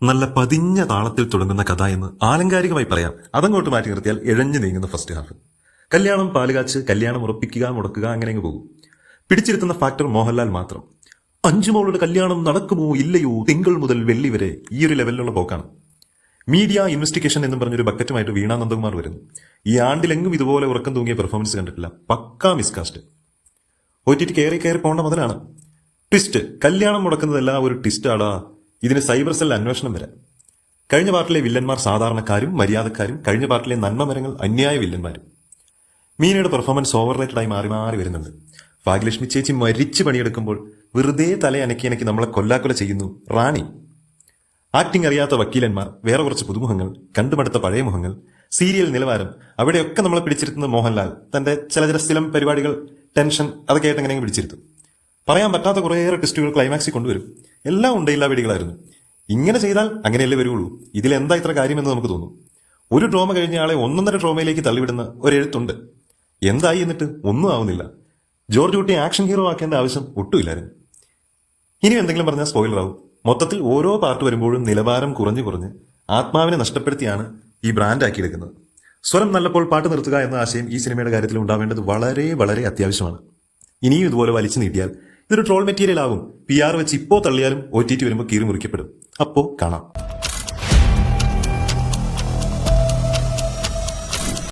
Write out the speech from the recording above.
നല്ല പതിഞ്ഞ താളത്തിൽ തുടങ്ങുന്ന കഥ എന്ന് ആലങ്കാരികമായി പറയാം. അതങ്ങോട്ട് മാറ്റി നിർത്തിയാൽ ഇഴഞ്ഞു നീങ്ങുന്ന ഫസ്റ്റ് ഹാഫ്. കല്യാണം, പാലുകാച്ച്, കല്യാണം ഉറപ്പിക്കുക, മുടക്കുക, അങ്ങനെ അങ്ങ് പോകും. പിടിച്ചിരുത്തുന്ന ഫാക്ടർ മോഹൻലാൽ മാത്രം. അഞ്ചുമോളുടെ കല്യാണം നടക്കുമോ ഇല്ലയോ, തിങ്കൾ മുതൽ വെള്ളി വരെ, ഈ ഒരു ലെവലിലുള്ള പോക്കാണ്. മീഡിയ ഇൻവെസ്റ്റിഗേഷൻ എന്നും പറഞ്ഞൊരു ബക്കറ്റുമായിട്ട് വീണാ നന്ദകുമാർ വരുന്നു. ഈ ആണ്ടിലെങ്ങും ഇതുപോലെ ഉറക്കം തൂങ്ങിയ പെർഫോമൻസ് കണ്ടിട്ടില്ല. പക്കാ മിസ്കാസ്റ്റ്. OTT കയറി പോകേണ്ട മുതലാണ്. ട്വിസ്റ്റ്, കല്യാണം മുടക്കുന്നതല്ല ഒരു ട്വിസ്റ്റാടാ. ഇതിന് സൈബർ സെൽ അന്വേഷണം വരാം. കഴിഞ്ഞ പാർട്ടിലെ വില്ലന്മാർ സാധാരണക്കാരും മര്യാദക്കാരും, കഴിഞ്ഞ പാർട്ടിലെ നന്മമരങ്ങൾ അന്യായ വില്ലന്മാരും. മീനയുടെ പെർഫോമൻസ് ഓവർറേറ്റഡായി മാറി മാറി വരുന്നുണ്ട്. ഭാഗ്യലക്ഷ്മി ചേച്ചി മരിച്ചു പണിയെടുക്കുമ്പോൾ വെറുതെ തല അനക്കി നമ്മളെ കൊല്ലാക്കൊല ചെയ്യുന്നു റാണി. ആക്ടിംഗ് അറിയാത്ത വക്കീലന്മാർ, വേറെ കുറച്ച് പുതുമുഖങ്ങൾ, കണ്ടുമടുത്ത പഴയ മുഖങ്ങൾ, സീരിയൽ നിലവാരം, അവിടെയൊക്കെ നമ്മളെ പിടിച്ചിരുത്തുന്ന മോഹൻലാൽ തന്റെ ചില സ്ഥിരം പരിപാടികൾ, ടെൻഷൻ, അതൊക്കെ ആയിട്ട് എങ്ങനെ പിടിച്ചിരുത്തും. പറയാൻ പറ്റാത്ത കുറേയേറെ ടെസ്റ്റുകൾ ക്ലൈമാക്സിൽ കൊണ്ടുവരും. എല്ലാം ഉണ്ടയില്ലാ വെടികളായിരുന്നു. ഇങ്ങനെ ചെയ്താൽ അങ്ങനെയല്ലേ വരുള്ളൂ. ഇതിലെന്താ ഇത്ര കാര്യമെന്ന് നമുക്ക് തോന്നും. ഒരു ഡ്രോമ കഴിഞ്ഞ ആളെ 1.5 ഡ്രോമയിലേക്ക് തള്ളിവിടുന്ന ഒരെഴുത്തുണ്ട്. എന്തായി എന്നിട്ട് ഒന്നും ആവുന്നില്ല. ജോർജ് കുട്ടി ആക്ഷൻ ഹീറോ ആക്കേണ്ട ആവശ്യം ഒട്ടുമില്ലായിരുന്നു. ഇനി എന്തെങ്കിലും പറഞ്ഞാൽ സ്പോയിലർ ആവും. മൊത്തത്തിൽ ഓരോ പാർട്ട് വരുമ്പോഴും നിലവാരം കുറഞ്ഞ് ആത്മാവിനെ നഷ്ടപ്പെടുത്തിയാണ് ഈ ബ്രാൻഡ് ആക്കിയെടുക്കുന്നത്. സ്വരം നല്ലപ്പോൾ പാട്ട് നിർത്തുക എന്ന ആശയം ഈ സിനിമയുടെ കാര്യത്തിൽ ഉണ്ടാവേണ്ടത് വളരെ വളരെ അത്യാവശ്യമാണ്. ഇനിയും ഇതുപോലെ വലിച്ചു നീട്ടിയാൽ ഇതൊരു ട്രോൾ മെറ്റീരിയൽ ആകും. PR വെച്ച് ഇപ്പോൾ തള്ളിയാലും OTT വരുമ്പോൾ കീറി മുറിക്കപ്പെടും. അപ്പോൾ കാണാം.